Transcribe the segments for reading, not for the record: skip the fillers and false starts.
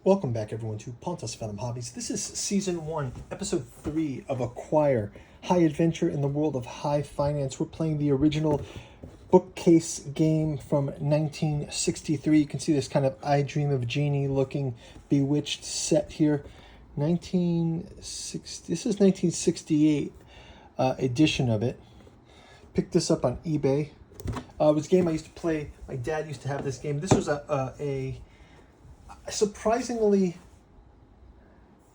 Welcome back, everyone, to Pontos, Fathom, Hobbies. This is Season 1, Episode 3 of Acquire, High Adventure in the World of High Finance. We're playing the original bookcase game from 1963. You can see this kind of I Dream of Jeannie looking bewitched set here. 1960. This is 1968 edition of it. Picked this up on eBay. It was a game I used to play. My dad used to have this game. This was a surprisingly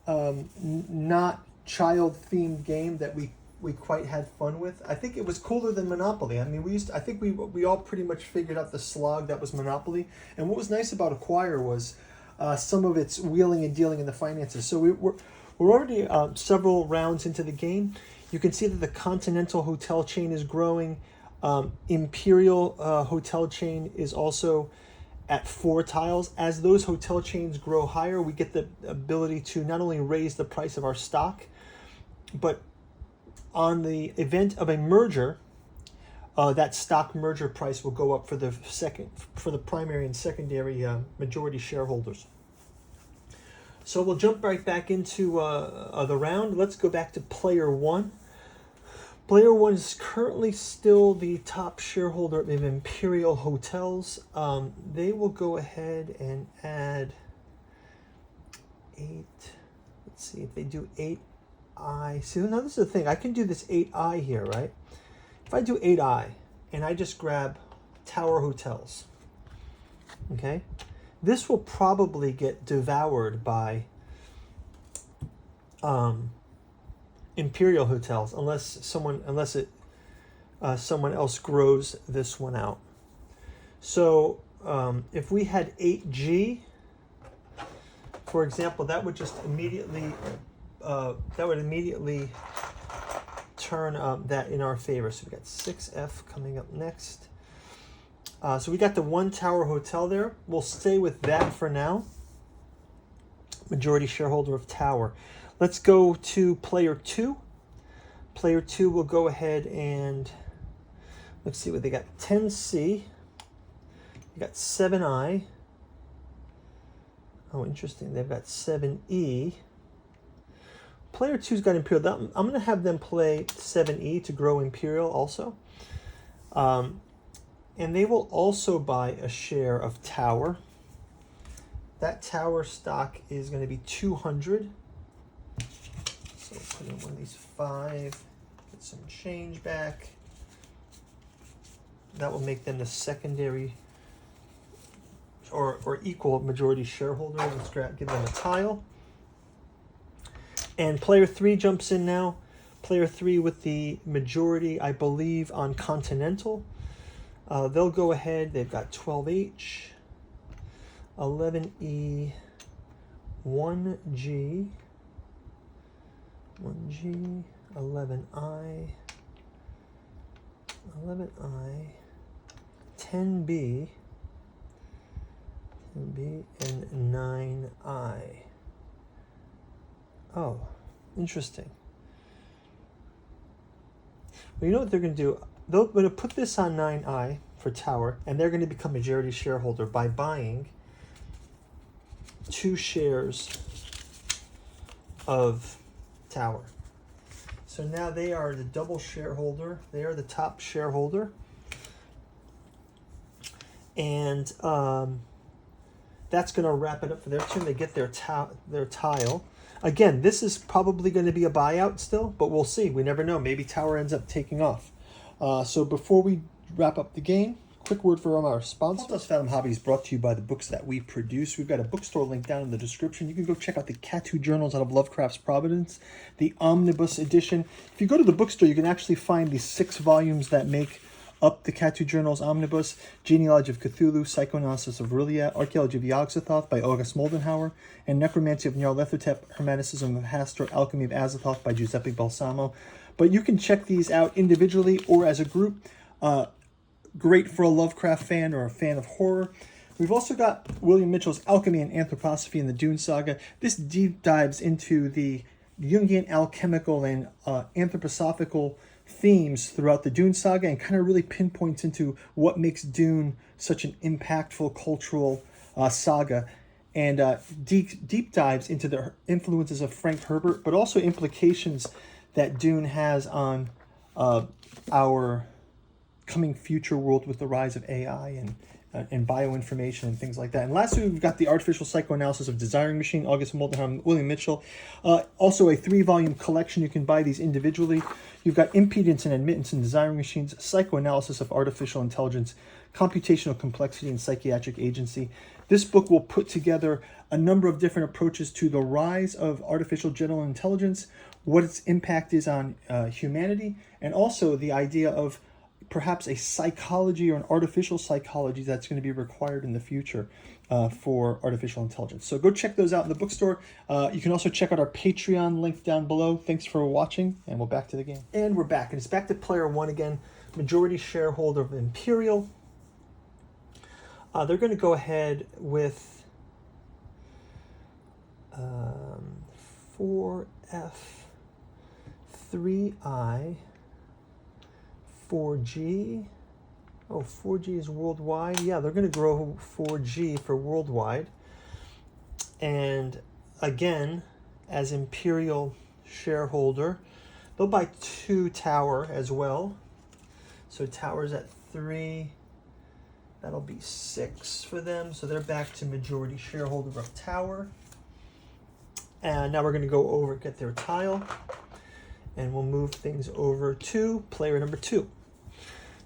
not child-themed game that we quite had fun with. I think it was cooler than Monopoly. I mean, I think we all pretty much figured out the slog that was Monopoly. And what was nice about Acquire was some of its wheeling and dealing in the finances. So we're already several rounds into the game. You can see that the Continental hotel chain is growing. Imperial hotel chain is also at 4 tiles. As those hotel chains grow higher, we get the ability to not only raise the price of our stock, but on the event of a merger, that stock merger price will go up for the primary and secondary majority shareholders. So we'll jump right back into the round. Let's go back to player 1. Player 1 is currently still the top shareholder of Imperial Hotels. They will go ahead and add 8. Let's see if they do 8I. See, now this is the thing. I can do this 8I here, right? If I do 8I and I just grab Tower Hotels, okay? This will probably get devoured by Imperial Hotels unless someone else grows this one out. So if we had 8G, for example, that would just immediately turn that in our favor. So we got 6F coming up next. So we got the 1 Tower Hotel there. We'll stay with that for now. Majority shareholder of Tower. Let's go to player 2. Player 2 will go ahead and let's see what they got. 10C. They got 7I. Oh, interesting. They've got 7E. Player 2's got Imperial. I'm going to have them play 7E to grow Imperial also. And they will also buy a share of Tower. That Tower stock is going to be 200. So we'll put in one of these 5, get some change back. That will make them the secondary or equal majority shareholder. Let's give them a tile. And player 3 jumps in now. Player 3 with the majority, I believe, on Continental. They'll go ahead. They've got 12H, 11E, 1G, 11I, 10B, and 9I. Oh, interesting. Well, you know what they're going to do? They're going to put this on 9I for Tower, and they're going to become majority shareholder by buying 2 shares of Tower. So now they are the double shareholder. They are the top shareholder. And that's going to wrap it up for their turn. They get their tile. Again, this is probably going to be a buyout still, but we'll see. We never know. Maybe Tower ends up taking off. So before we wrap up the game, quick word from our sponsor. Pontos Fathom Hobbies brought to you by the books that we produce. We've got a bookstore link down in the description. You can go check out the Catu Journals out of Lovecraft's Providence, the Omnibus edition. If you go to the bookstore, you can actually find the 6 volumes that make up the Catu Journals Omnibus: Genealogy of Cthulhu, Psychoanalysis of Aurelia, Archaeology of Yog-Sothoth by August Moldenhauer, and Necromancy of Nyarlathotep, Hermeticism of Hastur, Alchemy of Azathoth by Giuseppe Balsamo. But you can check these out individually or as a group. Great for a Lovecraft fan or a fan of horror. We've also got William Mitchell's Alchemy and Anthroposophy in the Dune Saga. This deep dives into the Jungian alchemical and anthroposophical themes throughout the Dune Saga and kind of really pinpoints into what makes Dune such an impactful cultural saga. and deep dives into the influences of Frank Herbert, but also implications that Dune has on our coming future world with the rise of AI and bioinformation and things like that. And lastly, we've got the Artificial Psychoanalysis of Desiring Machine, August Moldenham, William Mitchell. Also a 3-volume collection. You can buy these individually. You've got Impedance and Admittance in Desiring Machines, Psychoanalysis of Artificial Intelligence, Computational Complexity and Psychiatric Agency. This book will put together a number of different approaches to the rise of artificial general intelligence, what its impact is on humanity, and also the idea of perhaps a psychology or an artificial psychology that's going to be required in the future for artificial intelligence. So go check those out in the bookstore. You can also check out our Patreon link down below. Thanks for watching, and we're back to the game. And we're back, and it's back to player one again, majority shareholder of Imperial. They're going to go ahead with 4F, 3I, 4G. Oh, 4G is worldwide. Yeah, they're going to grow 4G for worldwide. And again, as Imperial shareholder, they'll buy 2 Tower as well. So Tower's at 3. That'll be 6 for them. So they're back to majority shareholder of Tower. And now we're going to go over, get their tile. And we'll move things over to player number 2.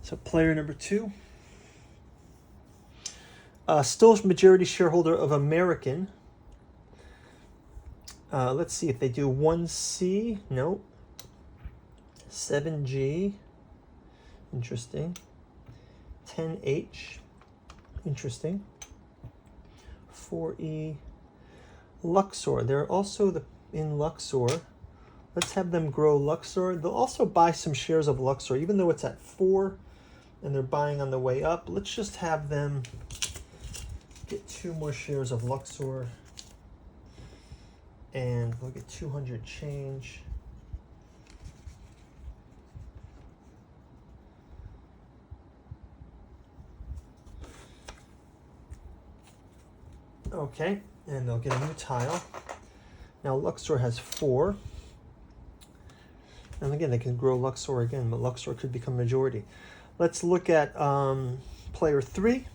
So player number 2, still majority shareholder of American. Let's see if they do 1C. No. 7G. Interesting. 10H. Interesting. 4E. Luxor. They're also in Luxor. Let's have them grow Luxor. They'll also buy some shares of Luxor, even though it's at 4 and they're buying on the way up. Let's just have them get 2 more shares of Luxor, and we'll get 200 change. Okay, and they'll get a new tile. Now Luxor has 4. And again, they can grow Luxor again, but Luxor could become majority. Let's look at player 3.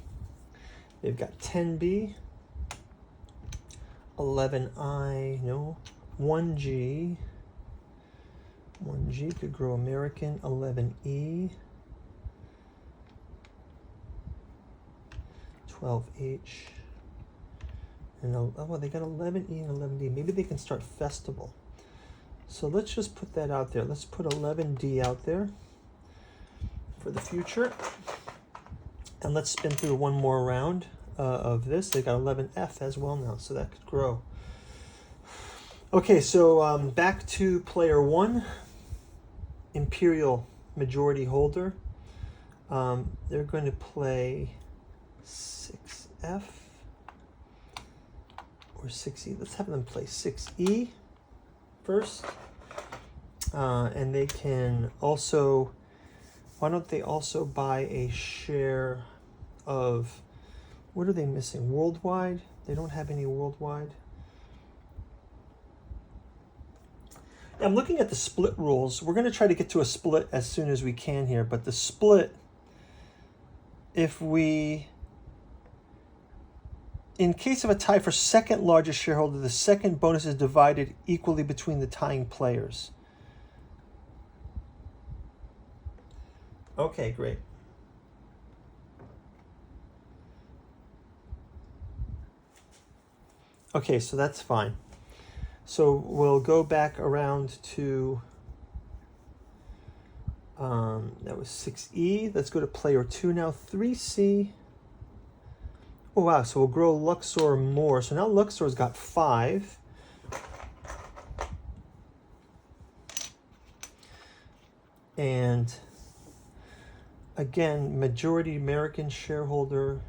They've got 10B, 11I, no, 1G. 1G could grow American, 11E, 12H. And oh, they got 11E and 11D. Maybe they can start Festival. So let's just put that out there. Let's put 11D out there for the future. And let's spin through one more round of this. They got 11F as well now, so that could grow. Okay, so back to player 1, Imperial majority holder. They're going to play 6F or 6E. Let's have them play 6E first. And they can also, why don't they also buy a share of, what are they missing? Worldwide? They don't have any worldwide. I'm looking at the split rules. We're going to try to get to a split as soon as we can here, but the split, if we, in case of a tie for second largest shareholder, the second bonus is divided equally between the tying players. Okay, great. Okay, so that's fine. So we'll go back around to, that was 6E. Let's go to player 2 now, 3C. Oh, wow, so we'll grow Luxor more. So now Luxor's got 5. And again, majority American shareholder.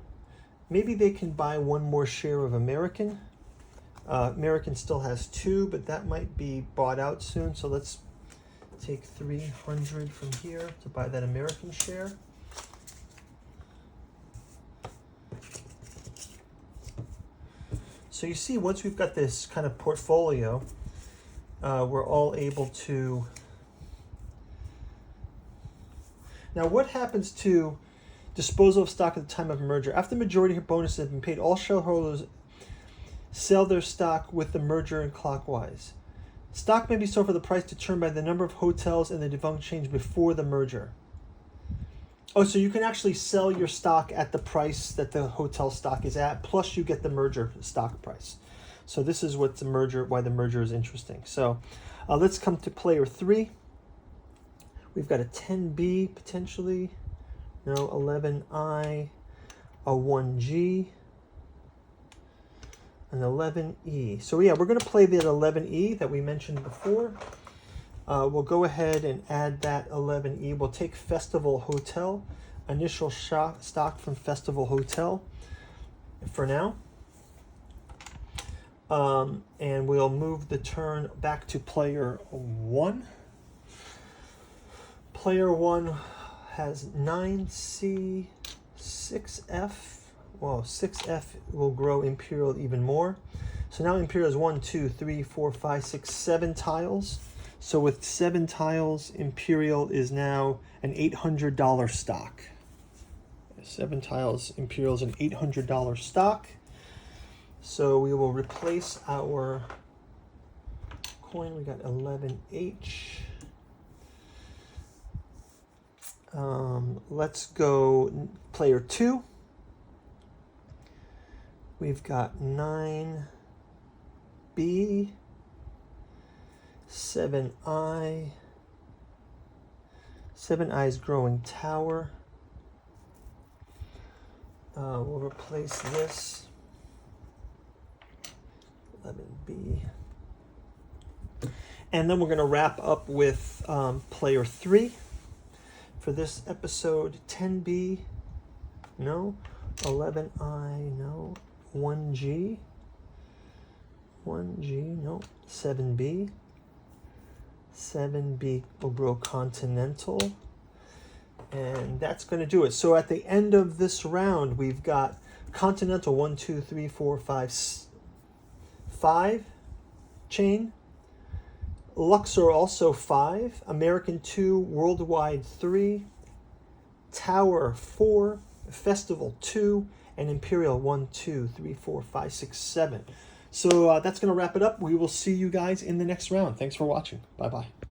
Maybe they can buy 1 more share of American. American still has 2, but that might be bought out soon. So let's take 300 from here to buy that American share. So you see, once we've got this kind of portfolio, we're all able to... Now, what happens to disposal of stock at the time of merger? After the majority of bonuses have been paid, all shareholders sell their stock with the merger and clockwise. Stock may be sold for the price determined by the number of hotels in the defunct chain before the merger. Oh, so you can actually sell your stock at the price that the hotel stock is at, plus you get the merger stock price. So this is what the merger, why the merger is interesting. So let's come to player 3. We've got a 10B potentially, no, 11I, a 1G, an 11E. So yeah, we're going to play that 11E that we mentioned before. We'll go ahead and add that 11E. We'll take Festival Hotel, initial stock from Festival Hotel for now. And we'll move the turn back to player 1. Player 1 has 9C, 6F. Well, 6F will grow Imperial even more. So now Imperial is 1, 2, 3, 4, 5, 6, 7 tiles. So with 7 tiles, Imperial is now an $800 stock. 7 tiles, Imperial is an $800 stock. So we will replace our coin. We got 11H. Let's go player 2. We've got 9B, 7I. 7I is growing tower. We'll replace this. 11B. And then we're going to wrap up with player 3 for this episode. 10B, no. 11I, no. 1G, no. 7B. 7B will grow Continental. And that's going to do it. So at the end of this round, we've got Continental 1, 2, 3, 4, 5 chain. Luxor also 5. American 2. Worldwide 3. Tower 4. Festival 2. And Imperial 1, 2, 3, 4, 5, 6, 7. So that's going to wrap it up. We will see you guys in the next round. Thanks for watching. Bye-bye.